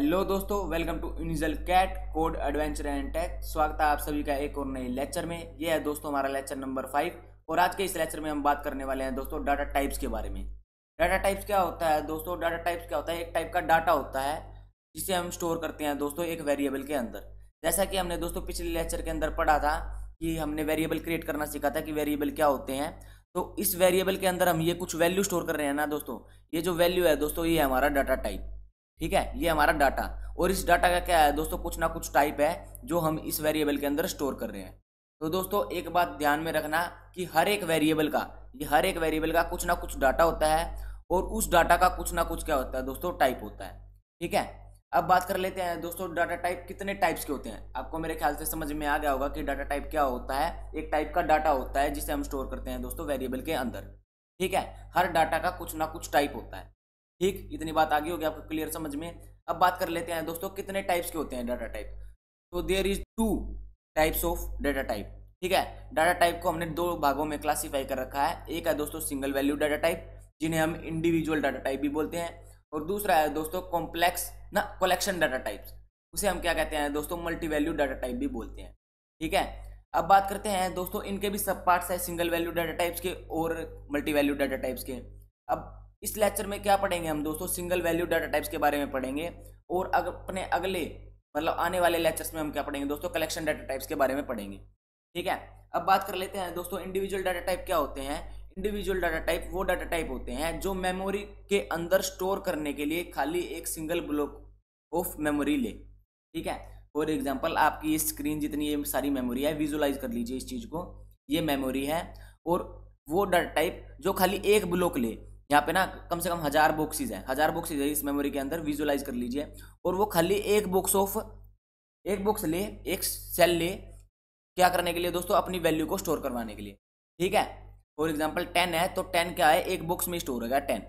Hello दोस्तों, welcome to यूनिजल cat code adventure and tech. स्वागत है आप सभी का एक और नए लेक्चर में। ये है दोस्तों हमारा लेक्चर नंबर 5 और आज के इस लेक्चर में हम बात करने वाले हैं दोस्तों डाटा टाइप्स के बारे में। डाटा टाइप्स क्या होता है दोस्तों? डाटा टाइप्स क्या होता है? एक टाइप का डाटा होता है जिसे हम स्टोर करते हैं दोस्तों एक वेरिएबल के अंदर। जैसा कि हमने दोस्तों पिछले लेक्चर के अंदर पढ़ा था कि हमने वेरिएबल क्रिएट करना सीखा था कि वेरिएबल क्या होते हैं। तो इस वेरिएबल के अंदर हम ये कुछ वैल्यू स्टोर कर रहे हैं ना दोस्तों। ये जो वैल्यू है दोस्तों ये हमारा डाटा टाइप, ठीक है, ये हमारा डाटा। और इस डाटा का क्या है दोस्तों, कुछ ना कुछ टाइप है जो हम इस वेरिएबल के अंदर स्टोर कर रहे हैं। तो दोस्तों एक बात ध्यान में रखना कि हर एक वेरिएबल का कुछ ना कुछ डाटा होता है और उस डाटा का कुछ ना कुछ क्या होता है दोस्तों, टाइप होता है। ठीक है, अब बात कर लेते हैं दोस्तों डाटा टाइप कितने टाइप्स के होते हैं। आपको मेरे ख्याल से समझ में आ गया होगा कि डाटा टाइप क्या होता है। एक टाइप का डाटा होता है जिसे हम स्टोर करते हैं दोस्तों वेरिएबल के अंदर। ठीक है, हर डाटा का कुछ ना कुछ टाइप होता है। ठीक, इतनी बात आगे होगी आपको क्लियर समझ में। अब बात कर लेते हैं दोस्तों कितने टाइप्स के होते हैं डाटा टाइप। तो there is 2 types of data type. ठीक है, डाटा टाइप को हमने 2 भागों में क्लासीफाई कर रखा है। एक है दोस्तों सिंगल वैल्यू डाटा टाइप जिन्हें हम इंडिविजुअल डाटा टाइप भी बोलते हैं, और दूसरा है दोस्तों कॉम्प्लेक्स ना कलेक्शन डाटा टाइप्स, उसे हम क्या कहते हैं दोस्तों, मल्टी वैल्यू डाटा टाइप भी बोलते हैं। ठीक है, अब बात करते हैं दोस्तों इनके भी सब पार्ट्स है, सिंगल वैल्यू डाटा टाइप्स के और मल्टी वैल्यू डाटा टाइप्स के। अब इस लेक्चर में क्या पढ़ेंगे हम दोस्तों, सिंगल वैल्यू डाटा टाइप्स के बारे में पढ़ेंगे, और अपने अगले मतलब आने वाले लेक्चर्स में हम क्या पढ़ेंगे दोस्तों, कलेक्शन डाटा टाइप्स के बारे में पढ़ेंगे। ठीक है, अब बात कर लेते हैं दोस्तों इंडिविजुअल डाटा टाइप क्या होते हैं। इंडिविजुअल डाटा टाइप वो डाटा टाइप होते हैं जो मेमोरी के अंदर स्टोर करने के लिए खाली एक सिंगल ब्लॉक ऑफ मेमोरी ले। ठीक है, फॉर एग्जाम्पल आपकी स्क्रीन जितनी ये सारी मेमोरी है, विजुअलाइज कर लीजिए इस चीज को, ये मेमोरी है और वो डाटा टाइप जो खाली एक ब्लॉक ले। यहाँ पे ना कम से कम 1000 बॉक्सेज है, 1000 बॉक्सेज है इस मेमोरी के अंदर, विजुअलाइज कर लीजिए। और वो खाली एक बॉक्स ले, एक सेल ले, क्या करने के लिए दोस्तों, अपनी वैल्यू को स्टोर करवाने के लिए। ठीक है, फॉर एग्जांपल 10 है तो 10 क्या है, एक बॉक्स में स्टोर होगा 10,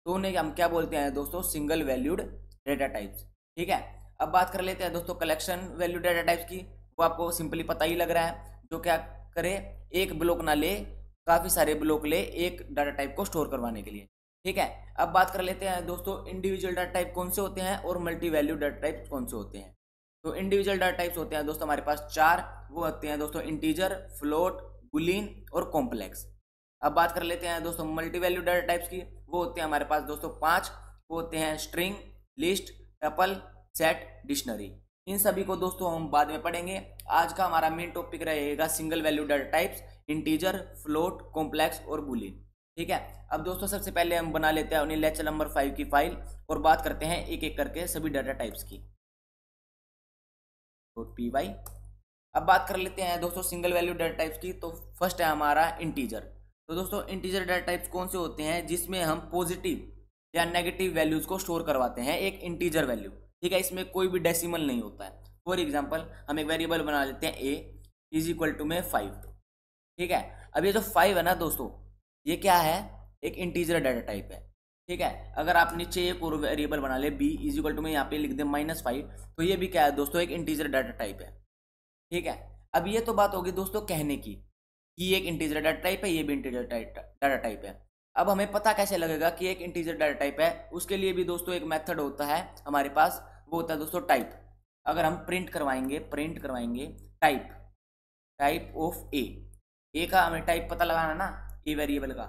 तो उन्हें हम क्या बोलते हैं दोस्तों, सिंगल वैल्यूड डाटा टाइप्स। ठीक है, अब बात कर लेते हैं दोस्तों कलेक्शन वैल्यू डाटा टाइप्स की। वो आपको सिंपली पता ही लग रहा है, जो क्या करे, एक ब्लॉक ना ले, काफी सारे ब्लॉक ले एक डाटा टाइप को स्टोर करवाने के लिए। ठीक है, अब बात कर लेते हैं दोस्तों इंडिविजुअल डाटा टाइप कौन से होते हैं और मल्टी वैल्यू डाटा टाइप कौन से होते हैं। तो इंडिविजुअल डाटा टाइप्स होते हैं दोस्तों हमारे पास 4, वो होते हैं दोस्तों इंटीजर, फ्लोट, बुलियन और कॉम्प्लेक्स। अब बात कर लेते हैं दोस्तों मल्टी वैल्यू डाटा टाइप्स की। वो होते हैं हमारे पास दोस्तों 5, वो होते हैं string, list, tuple, set, dictionary. इन सभी को दोस्तों हम बाद में पढ़ेंगे। आज का हमारा मेन टॉपिक रहेगा single value data types, integer, float, complex और बुलियन। ठीक है, अब दोस्तों सबसे पहले हम बना लेते हैं अपनी लेक्चर नंबर 5 की फाइल और बात करते हैं एक एक करके सभी डाटा टाइप्स की। .py। अब बात कर लेते हैं दोस्तों सिंगल वैल्यू डाटा टाइप्स की। तो फर्स्ट है हमारा इंटीजर। तो दोस्तों इंटीजर डाटा टाइप्स कौन से होते हैं, जिसमें हम पॉजिटिव या नेगेटिव वैल्यूज को स्टोर करवाते हैं एक इंटीजर वैल्यू। ठीक है, इसमें कोई भी डेसिमल नहीं होता है। फॉर एग्जांपल हम एक वेरिएबल बना लेते हैं a इज इक्वल टू में 5। ठीक है, अब ये जो 5 है ना दोस्तों, ये क्या है, एक इंटीजर डाटा टाइप है। ठीक है, अगर आप नीचे एक और वेरिएबल बना ले b इज इक्वल टू में यहाँ पे लिख दे -5, तो ये भी क्या है दोस्तों, एक इंटीजर डाटा टाइप है। ठीक है, अब ये तो बात होगी दोस्तों कहने की कि एक इंटीजर डाटा टाइप है, ये भी इंटीजर डाटा टाइप है। अब हमें पता कैसे लगेगा कि एक इंटीजर डाटा टाइप है, उसके लिए भी दोस्तों एक मेथड होता है हमारे पास, वो होता है दोस्तों टाइप। अगर हम प्रिंट करवाएंगे टाइप ऑफ ए का हमें टाइप पता लगाना ना, ए वेरिएबल का।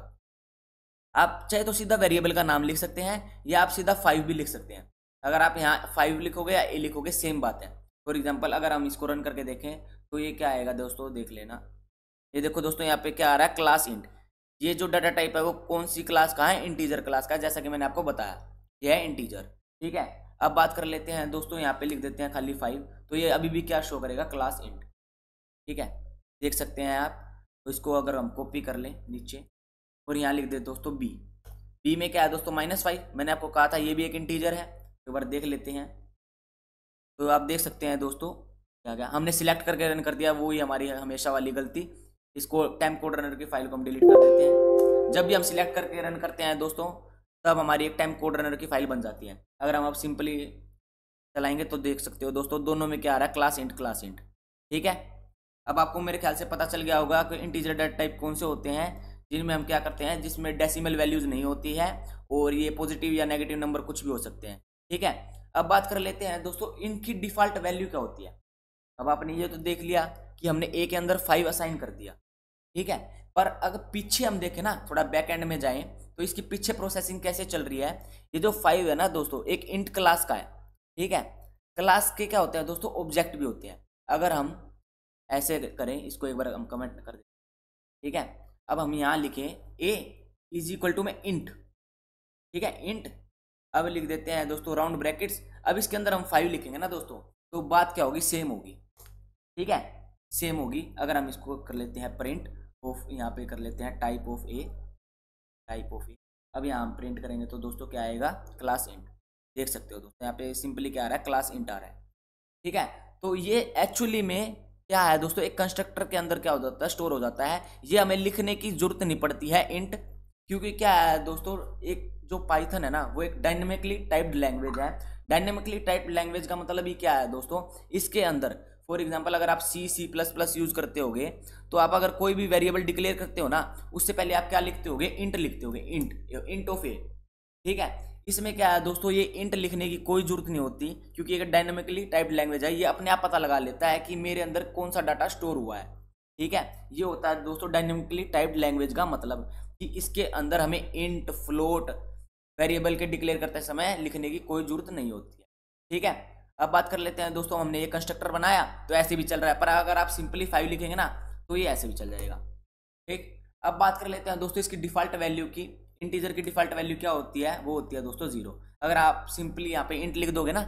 आप चाहे तो सीधा वेरिएबल का नाम लिख सकते हैं या आप सीधा 5 भी लिख सकते हैं। अगर आप यहाँ 5 लिखोगे या ए लिखोगे सेम बात है। फॉर एग्जाम्पल अगर हम इसको रन करके देखें तो ये क्या आएगा दोस्तों, देख लेना। ये देखो दोस्तों यहाँ पे क्या आ रहा है, क्लास इंट। ये जो डाटा टाइप है वो कौन सी क्लास का है, इंटीजर क्लास का, जैसा कि मैंने आपको बताया ये है इंटीजर। ठीक है, अब बात कर लेते हैं दोस्तों, यहाँ पे लिख देते हैं खाली 5, तो ये अभी भी क्या शो करेगा, क्लास इंट। ठीक है, देख सकते हैं आप। तो इसको अगर हम कॉपी कर लें नीचे और यहाँ लिख दे दोस्तों बी में क्या है दोस्तों, -5। मैंने आपको कहा था ये भी एक इंटीजर है, एक बार देख लेते हैं। तो आप देख सकते हैं दोस्तों क्या हमने सिलेक्ट करके रन कर दिया, वो ही हमारी हमेशा वाली गलती। इसको टाइम कोड रनर की फाइल को हम डिलीट कर देते हैं। जब भी हम सिलेक्ट करके रन करते हैं दोस्तों, तब हमारी एक टाइम कोड रनर की फाइल बन जाती है। अगर हम अब सिंपली चलाएंगे तो देख सकते हो दोस्तों दोनों में क्या आ रहा है, क्लास इंट। ठीक है, अब आपको मेरे ख्याल से पता चल गया होगा कि इंटीजर डाटा टाइप कौन से होते हैं, जिनमें हम क्या करते हैं, जिसमें डेसिमल वैल्यूज नहीं होती है और ये पॉजिटिव या नेगेटिव नंबर कुछ भी हो सकते हैं। ठीक है, अब बात कर लेते हैं दोस्तों इनकी डिफॉल्ट वैल्यू क्या होती है। अब आपने ये तो देख लिया कि हमने ए के अंदर 5 असाइन कर दिया, ठीक है। पर अगर पीछे हम देखें ना, थोड़ा बैक एंड में जाएं, तो इसकी पीछे प्रोसेसिंग कैसे चल रही है। ये जो 5 है ना दोस्तों, एक इंट क्लास का है, ठीक है। क्लास के क्या होते हैं दोस्तों, ऑब्जेक्ट भी होते हैं। अगर हम ऐसे करें, इसको एक बार हम कमेंट कर दें, ठीक है। अब हम यहाँ लिखें ए इज इक्वल टू में इंट, ठीक है, इंट। अब लिख देते हैं दोस्तों राउंड ब्रैकेट्स। अब इसके अंदर हम 5 लिखेंगे ना दोस्तों, तो बात क्या होगी, सेम होगी, ठीक है, सेम होगी। अगर हम इसको कर लेते हैं प्रिंट ऑफ, यहाँ पे कर लेते हैं type of a, type of a. अब यहाँ हम प्रिंट करेंगे तो दोस्तों क्या आएगा, क्लास इंट। देख सकते हो दोस्तों यहाँ पे सिंपली क्या आ रहा है, क्लास इंट आ रहा है, ठीक है। तो ये एक्चुअली में क्या है दोस्तों, एक कंस्ट्रक्टर के अंदर क्या हो जाता है, स्टोर हो जाता है। ये हमें लिखने की जरूरत नहीं पड़ती है इंट, क्योंकि क्या है दोस्तों, एक जो पाइथन है ना, वो एक डायनेमिकली टाइप्ड लैंग्वेज है। डायनेमिकली टाइप्ड लैंग्वेज का मतलब ही क्या है दोस्तों, इसके अंदर फॉर एग्जांपल अगर आप सी प्लस प्लस यूज करते होगे, तो आप अगर कोई भी वेरिएबल डिक्लेयर करते हो ना, उससे पहले आप क्या लिखते होगे, इंट लिखते होगे, इंट ऑफ ए, ठीक है। इसमें क्या है दोस्तों, ये इंट लिखने की कोई जरूरत नहीं होती, क्योंकि एक डायनेमिकली टाइप्ड लैंग्वेज है। ये अपने आप पता लगा लेता है कि मेरे अंदर कौन सा डाटा स्टोर हुआ है, ठीक है। ये होता है दोस्तों डायनेमिकली टाइप्ड लैंग्वेज का मतलब, कि इसके अंदर हमें इंट फ्लोट वेरिएबल के डिक्लेयर करते समय लिखने की कोई जरूरत नहीं होती है, ठीक है। अब बात कर लेते हैं दोस्तों, हमने ये कंस्ट्रक्टर बनाया तो ऐसे भी चल रहा है, पर अगर आप सिंपली 5 लिखेंगे ना, तो ये ऐसे भी चल जाएगा, ठीक। अब बात कर लेते हैं दोस्तों इसकी डिफॉल्ट वैल्यू की। इंटीजर की डिफॉल्ट वैल्यू क्या होती है, वो होती है दोस्तों 0। अगर आप सिंपली यहाँ पे इंट लिख दोगे ना,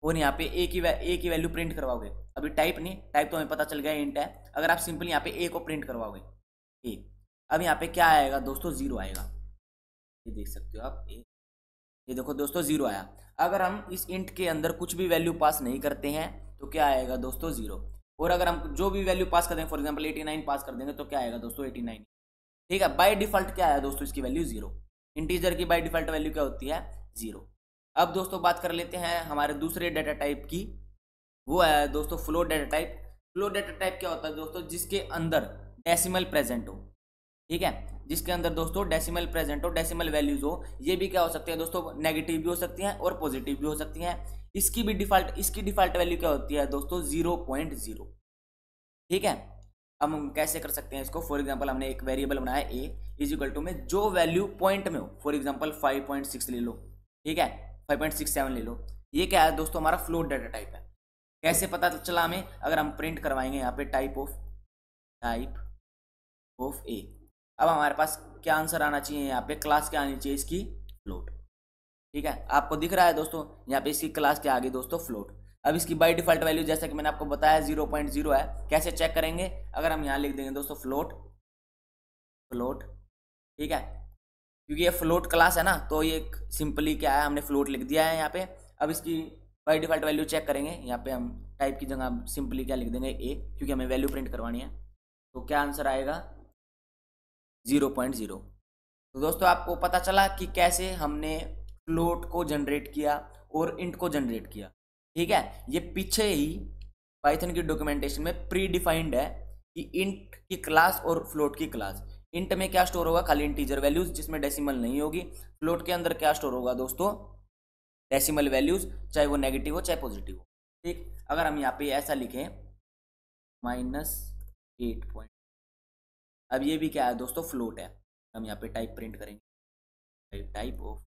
और यहाँ पे ए की वैल्यू प्रिंट करवाओगे, अभी टाइप नहीं, टाइप तो हमें पता चल गया इंट है। अगर आप सिंपली यहाँ पे ए को प्रिंट करवाओगे, ए, अब यहाँ पे क्या आएगा दोस्तों, 0 आएगा। ये देख सकते हो आप, ये देखो दोस्तों 0 आया। अगर हम इस इंट के अंदर कुछ भी वैल्यू पास नहीं करते हैं, तो क्या आएगा दोस्तों, 0। और अगर हम जो भी वैल्यू पास कर देंगे, फॉर एग्जाम्पल 89 पास कर देंगे, तो क्या आएगा दोस्तों, 89, ठीक है। बाय डिफॉल्ट क्या है दोस्तों, इसकी वैल्यू 0। इंटीजर की बाय डिफॉल्ट वैल्यू क्या होती है, 0। अब दोस्तों बात कर लेते हैं हमारे दूसरे डाटा टाइप की, वो है दोस्तों float data type. Float data type क्या होता है दोस्तों, जिसके अंदर डेसिमल प्रेजेंट हो, ठीक है, जिसके अंदर दोस्तों डेसिमल प्रेजेंट हो, डेसिमल वैल्यूज हो। ये भी क्या हो सकती है दोस्तों, नेगेटिव भी हो सकती हैं और पॉजिटिव भी हो सकती हैं। इसकी डिफॉल्ट वैल्यू क्या होती है दोस्तों, 0.0, ठीक है। अब हम कैसे कर सकते हैं इसको, फॉर एग्जांपल हमने एक वेरिएबल बनाया ए इज इक्वल टू में जो वैल्यू पॉइंट में हो, फॉर एग्जांपल 5.6 ले लो, ठीक है, 5.67 ले लो। ये क्या है दोस्तों, हमारा फ्लोट डाटा टाइप है। कैसे पता चला हमें, अगर हम प्रिंट करवाएंगे यहाँ पे टाइप ऑफ ए, अब हमारे पास क्या आंसर आना चाहिए, यहाँ पे क्लास क्या आनी चाहिए, इसकी फ्लोट, ठीक है। आपको दिख रहा है दोस्तों यहाँ पे इसकी क्लास क्या आ गई दोस्तों, फ्लोट। अब इसकी बाय डिफॉल्ट वैल्यू जैसा कि मैंने आपको बताया 0.0 है। कैसे चेक करेंगे, अगर हम यहाँ लिख देंगे दोस्तों फ्लोट, ठीक है, क्योंकि ये फ्लोट क्लास है ना, तो ये सिंपली क्या है, हमने फ्लोट लिख दिया है यहाँ पे। अब इसकी बाय डिफॉल्ट वैल्यू चेक करेंगे, यहाँ पे हम टाइप की जगह सिंपली क्या लिख देंगे, ए, क्योंकि हमें वैल्यू प्रिंट करवानी है। तो क्या आंसर आएगा, 0.0। तो दोस्तों आपको पता चला कि कैसे हमने फ्लोट को जनरेट किया और इंट को जनरेट किया, ठीक है। ये पीछे ही पाइथन की डॉक्यूमेंटेशन में प्री डिफाइंड है कि इंट की क्लास और फ्लोट की क्लास। इंट में क्या स्टोर होगा, खाली इंटीजर वैल्यूज जिसमें डेसिमल नहीं होगी। फ्लोट के अंदर क्या स्टोर होगा दोस्तों, डेसिमल वैल्यूज, चाहे वो नेगेटिव हो चाहे पॉजिटिव हो, ठीक। अगर हम यहाँ पे ऐसा लिखें -8, अब ये भी क्या है दोस्तों, फ्लोट है। हम यहाँ पे टाइप प्रिंट करेंगे, टाइप ऑफ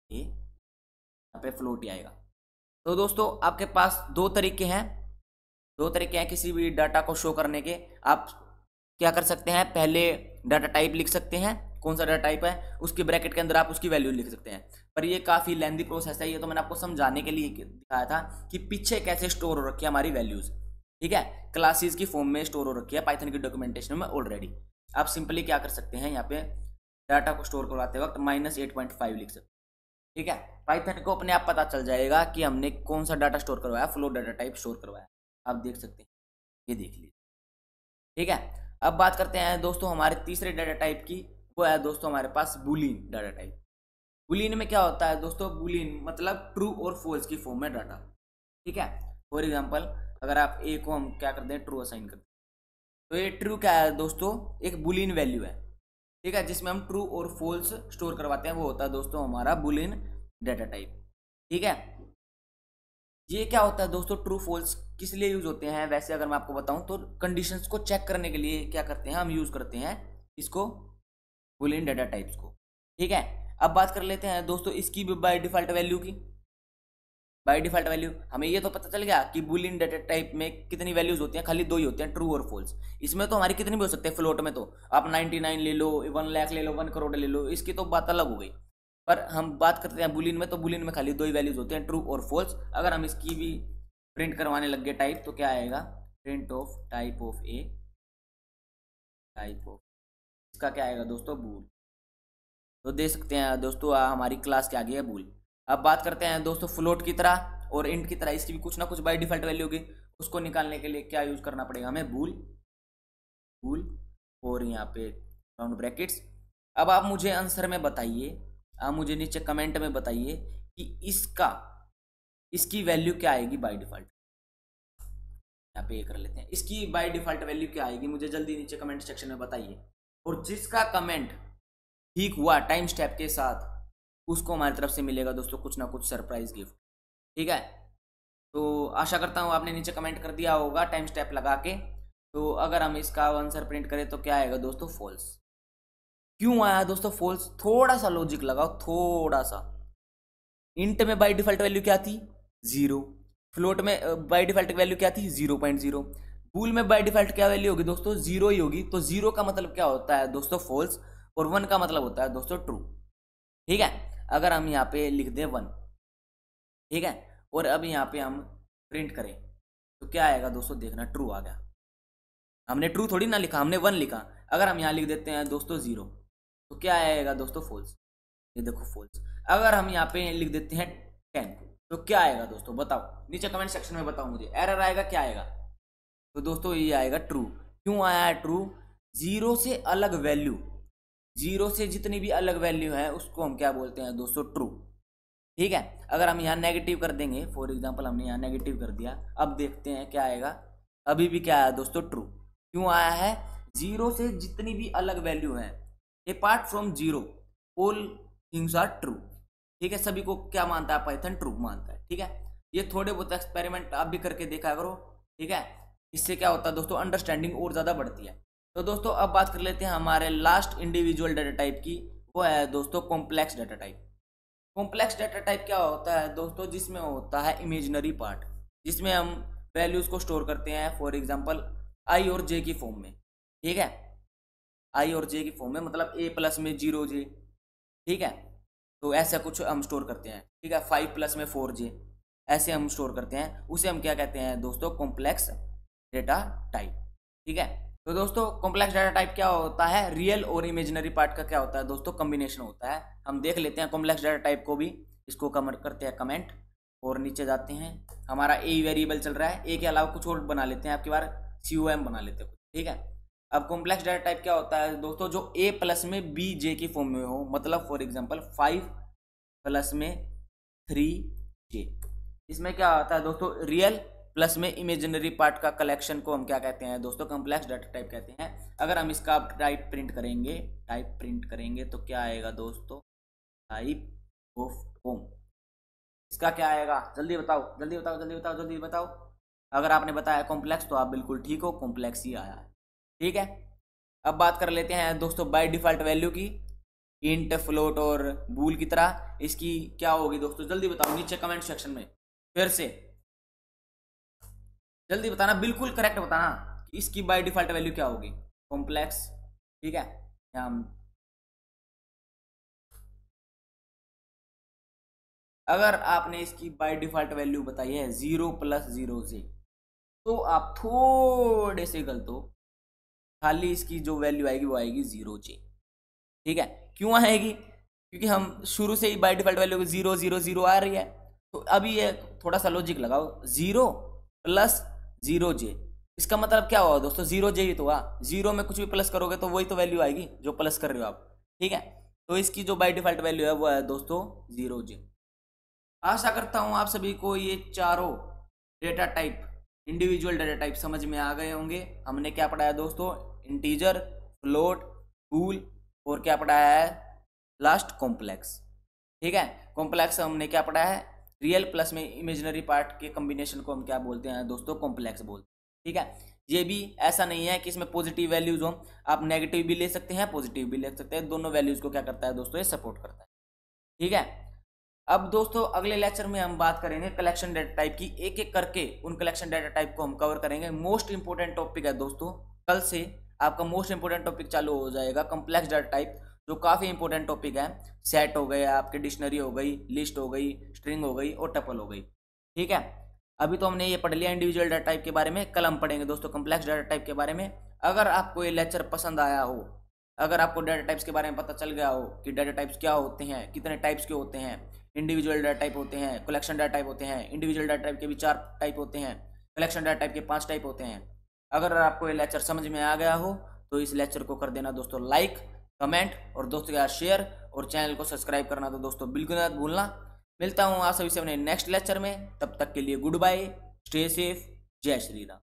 ए, यहाँ पे फ्लोट ही आएगा। तो दोस्तों आपके पास दो तरीके हैं किसी भी डाटा को शो करने के। आप क्या कर सकते हैं, पहले डाटा टाइप लिख सकते हैं, कौन सा डाटा टाइप है, उसके ब्रैकेट के अंदर आप उसकी वैल्यू लिख सकते हैं। पर ये काफ़ी लेंदी प्रोसेस है, ये तो मैंने आपको समझाने के लिए दिखाया था कि पीछे कैसे स्टोर हो रखी है हमारी वैल्यूज़, ठीक है, क्लासेस की फॉर्म में स्टोर हो रखी है पाइथन की डॉक्यूमेंटेशन में ऑलरेडी। आप सिंपली क्या कर सकते हैं, यहाँ पे डाटा को स्टोर करवाते वक्त -8.5 लिख सकते हैं, ठीक है। पाइथन को अपने आप पता चल जाएगा कि हमने कौन सा डाटा स्टोर करवाया, फ्लोट डाटा टाइप स्टोर करवाया। आप देख सकते हैं, ये देख लीजिए, ठीक है। अब बात करते हैं दोस्तों हमारे तीसरे डाटा टाइप की, वो है दोस्तों हमारे पास बूलियन डाटा टाइप। बूलियन में क्या होता है दोस्तों, बूलियन मतलब ट्रू और फॉल्स की फॉर्म में डाटा, ठीक है। फॉर एग्जांपल अगर आप ए को हम क्या करते हैं, ट्रू असाइन करते हैं, तो ये ट्रू क्या है दोस्तों, एक बूलियन वैल्यू है, ठीक है, जिसमें हम ट्रू और फॉल्स स्टोर करवाते हैं, वो होता है दोस्तों हमारा बूलियन डाटा टाइप, ठीक है। ये क्या होता है दोस्तों, ट्रू फॉल्स किस लिए यूज होते हैं वैसे अगर मैं आपको बताऊं तो कंडीशंस को चेक करने के लिए क्या करते हैं हम यूज करते हैं इसको, बूलियन डाटा टाइप्स को। ठीक है, अब बात कर लेते हैं दोस्तों इसकी भी बाय डिफॉल्ट वैल्यू की। बाय डिफॉल्ट वैल्यू हमें ये तो पता चल गया कि बूलियन डाटा टाइप में कितनी वैल्यूज होती हैं, खाली दो ही होते हैं, ट्रू और फॉल्स। इसमें तो हमारी कितनी भी हो सकते हैं, फ्लोट में तो आप 99 ले लो, 1 लाख ले लो, 1 करोड़ ले लो, इसकी तो बात अलग हो गई। पर हम बात करते हैं बुलियन में, तो बुलियन में खाली दो ही वैल्यूज होते हैं, ट्रू और फॉल्स। अगर हम इसकी भी प्रिंट करवाने लग गए टाइप, तो क्या आएगा, print of type of a, type of, इसका क्या आएगा दोस्तों, बूल। तो देख सकते हैं दोस्तों हमारी क्लास के आगे है बूल। अब बात करते हैं दोस्तों फ्लोट की तरह और इंट की तरह, इसकी भी कुछ ना कुछ बाय डिफॉल्ट वैल्यू होगी। उसको निकालने के लिए क्या यूज करना पड़ेगा हमें, बूल, बूल और यहाँ पे राउंड ब्रैकेट्स। अब आप मुझे आंसर में बताइए, आप मुझे नीचे कमेंट में बताइए कि इसकी वैल्यू क्या आएगी बाय डिफॉल्ट। यहाँ पे ये कर लेते हैं, इसकी बाय डिफॉल्ट वैल्यू क्या आएगी, मुझे जल्दी नीचे कमेंट सेक्शन में बताइए। और जिसका कमेंट ठीक हुआ टाइम स्टेप के साथ, उसको हमारी तरफ से मिलेगा दोस्तों कुछ ना कुछ सरप्राइज गिफ्ट। ठीक है, तो आशा करता हूँ आपने नीचे कमेंट कर दिया होगा टाइम स्टेप लगा के। तो अगर हम इसका आंसर प्रिंट करें तो क्या आएगा दोस्तों, फॉल्स। क्यों आया दोस्तों फॉल्स, थोड़ा सा लॉजिक लगाओ, थोड़ा सा। इंट में बाय डिफॉल्ट वैल्यू क्या थी, 0। फ्लोट में बाय डिफॉल्ट वैल्यू क्या थी, 0.0। बूल में बाय डिफॉल्ट क्या वैल्यू होगी दोस्तों, 0 ही होगी। तो 0 का मतलब क्या होता है दोस्तों, फॉल्स, और 1 का मतलब होता है दोस्तों ट्रू। ठीक है, अगर हम यहाँ पे लिख दें 1, ठीक है, और अब यहाँ पे हम प्रिंट करें तो क्या आएगा दोस्तों, देखना ट्रू आ गया। हमने ट्रू थोड़ी ना लिखा, हमने 1 लिखा। अगर हम यहाँ लिख देते हैं दोस्तों 0, तो क्या आएगा दोस्तों, फॉल्स। ये देखो फॉल्स। अगर हम यहाँ पे लिख देते हैं 10, तो क्या आएगा दोस्तों, बताओ नीचे कमेंट सेक्शन में बताओ मुझे, एरर आएगा क्या आएगा। तो दोस्तों ये आएगा ट्रू। क्यों आया है ट्रू, 0 से अलग वैल्यू, 0 से जितनी भी अलग वैल्यू है उसको हम क्या बोलते हैं दोस्तों, ट्रू। ठीक है, अगर हम यहाँ नेगेटिव कर देंगे, फॉर एग्जांपल हमने यहाँ नेगेटिव कर दिया, अब देखते हैं क्या आएगा, अभी भी क्या आया दोस्तों, ट्रू। क्यों आया है, 0 से जितनी भी अलग वैल्यू है, apart from 0 all things are true. ठीक है, सभी को क्या मानता है पाइथन, ट्रू मानता है। ठीक है, ये थोड़े बहुत एक्सपेरिमेंट आप भी करके देखा करो। ठीक है, इससे क्या होता है दोस्तों, अंडरस्टैंडिंग और ज़्यादा बढ़ती है। तो दोस्तों अब बात कर लेते हैं हमारे लास्ट इंडिविजुअल डाटा टाइप की, वो है दोस्तों complex data type. Complex data type क्या होता है दोस्तों, जिसमें होता है इमेजिनरी पार्ट, जिसमें हम वैल्यूज को स्टोर करते हैं, फॉर एग्जांपल आई और जे की फॉर्म में। ठीक है, आई और जे की फॉर्म में, मतलब ए प्लस में 0j। ठीक है, तो ऐसा कुछ हम स्टोर करते हैं। ठीक है, 5 प्लस में 4j, ऐसे हम स्टोर करते हैं, उसे हम क्या कहते हैं दोस्तों, कॉम्प्लेक्स डेटा टाइप। ठीक है, तो दोस्तों कॉम्प्लेक्स डाटा टाइप क्या होता है, रियल और इमेजिनरी पार्ट का क्या होता है दोस्तों, कॉम्बिनेशन होता है। हम देख लेते हैं कॉम्प्लेक्स डाटा टाइप को भी, इसको कमेंट करते हैं कमेंट, और नीचे जाते हैं। हमारा ए वेरिएबल चल रहा है, ए के अलावा कुछ और बना लेते हैं, आपकी बार COM बना लेते हैं। ठीक है, अब कॉम्प्लेक्स डाटा टाइप क्या होता है दोस्तों, जो ए प्लस में BJ की फॉर्म में हो, मतलब फॉर एग्जाम्पल 5 प्लस में 3j। इसमें क्या होता है दोस्तों, रियल प्लस में इमेजिनरी पार्ट का कलेक्शन को हम क्या कहते हैं दोस्तों, कॉम्प्लेक्स डाटा टाइप कहते हैं। अगर हम इसका टाइप प्रिंट करेंगे तो क्या आएगा दोस्तों, टाइप ऑफ होम। इसका क्या आएगा, जल्दी बताओ जल्दी बताओ जल्दी बताओ जल्दी बताओ। अगर आपने बताया कॉम्प्लेक्स तो आप बिल्कुल ठीक हो, कॉम्प्लेक्स ही आया है। ठीक है, अब बात कर लेते हैं दोस्तों बाय डिफॉल्ट वैल्यू की, इंट, फ्लोट और बूल की तरह। इसकी क्या होगी दोस्तों, जल्दी बताओ नीचे कमेंट सेक्शन में, फिर से जल्दी बताना, बिल्कुल करेक्ट बताना कि इसकी बाय डिफॉल्ट वैल्यू क्या होगी, कॉम्प्लेक्स। ठीक है, अगर आपने इसकी बाय डिफॉल्ट वैल्यू बताई है 0 + 0j, तो आप थोड़े से गलत हो, खाली इसकी जो वैल्यू आएगी वो आएगी 0j। ठीक है, क्यों आएगी, क्योंकि हम शुरू से ही बाय डिफॉल्ट वैल्यू 0 0 0 आ रही है। तो अभी ये थोड़ा सा लॉजिक लगाओ, 0 + 0j, इसका मतलब क्या हुआ दोस्तों, 0j ही तो हुआ। 0 में कुछ भी प्लस करोगे तो वही तो वैल्यू आएगी जो प्लस कर रहे हो आप। ठीक है, तो इसकी जो बाय डिफॉल्ट वैल्यू है वो है दोस्तों 0j। आशा करता हूँ आप सभी को ये चारों data type, individual data type समझ में आ गए होंगे। हमने क्या पढ़ाया दोस्तों, इंटीजर, फ्लोट, बूल, और क्या पढ़ाया है लास्ट, कॉम्प्लेक्स। ठीक है, कॉम्प्लेक्स हमने क्या पढ़ा है, रियल प्लस में इमेजिनरी पार्ट के कॉम्बिनेशन को हम क्या बोलते हैं दोस्तों, कॉम्प्लेक्स बोलते हैं। ठीक है, ये भी ऐसा नहीं है कि इसमें पॉजिटिव वैल्यूज हो, आप नेगेटिव भी ले सकते हैं, पॉजिटिव भी ले सकते हैं, दोनों वैल्यूज को क्या करता है दोस्तों, ये सपोर्ट करता है। ठीक है, अब दोस्तों अगले लेक्चर में हम बात करेंगे कलेक्शन डाटा टाइप की, एक एक करके उन कलेक्शन डाटा टाइप को हम कवर करेंगे। मोस्ट इंपोर्टेंट टॉपिक है दोस्तों, कल से आपका मोस्ट इंपोर्टेंट टॉपिक चालू हो जाएगा, कॉम्प्लेक्स डाटा टाइप, जो काफी इंपोर्टेंट टॉपिक है। सेट हो गए आपके, डिक्शनरी हो गई, लिस्ट हो गई, स्ट्रिंग हो गई और टपल हो गई। ठीक है, अभी तो हमने ये पढ़ लिया इंडिविजुअल डाटा टाइप के बारे में, कल हम पढ़ेंगे दोस्तों कॉम्प्लेक्स डाटा टाइप के बारे में। अगर आपको ये लेक्चर पसंद आया हो, अगर आपको डाटा टाइप्स के बारे में पता चल गया हो कि डाटा टाइप्स क्या होते हैं, कितने टाइप्स के होते हैं, इंडिविजुअल डाटा टाइप होते हैं, कलेक्शन डाटा टाइप होते हैं, इंडिविजुअल डाटा टाइप के भी 4 टाइप होते हैं, कलेक्शन डाटा टाइप के 5 टाइप होते हैं। अगर आपको ये लेक्चर समझ में आ गया हो तो इस लेक्चर को कर देना दोस्तों लाइक, कमेंट और दोस्तों के साथ शेयर, और चैनल को सब्सक्राइब करना तो दोस्तों बिल्कुल मत भूलना। मिलता हूँ आप सभी से अपने नेक्स्ट लेक्चर में, तब तक के लिए गुड बाय, स्टे सेफ, जय श्री राम।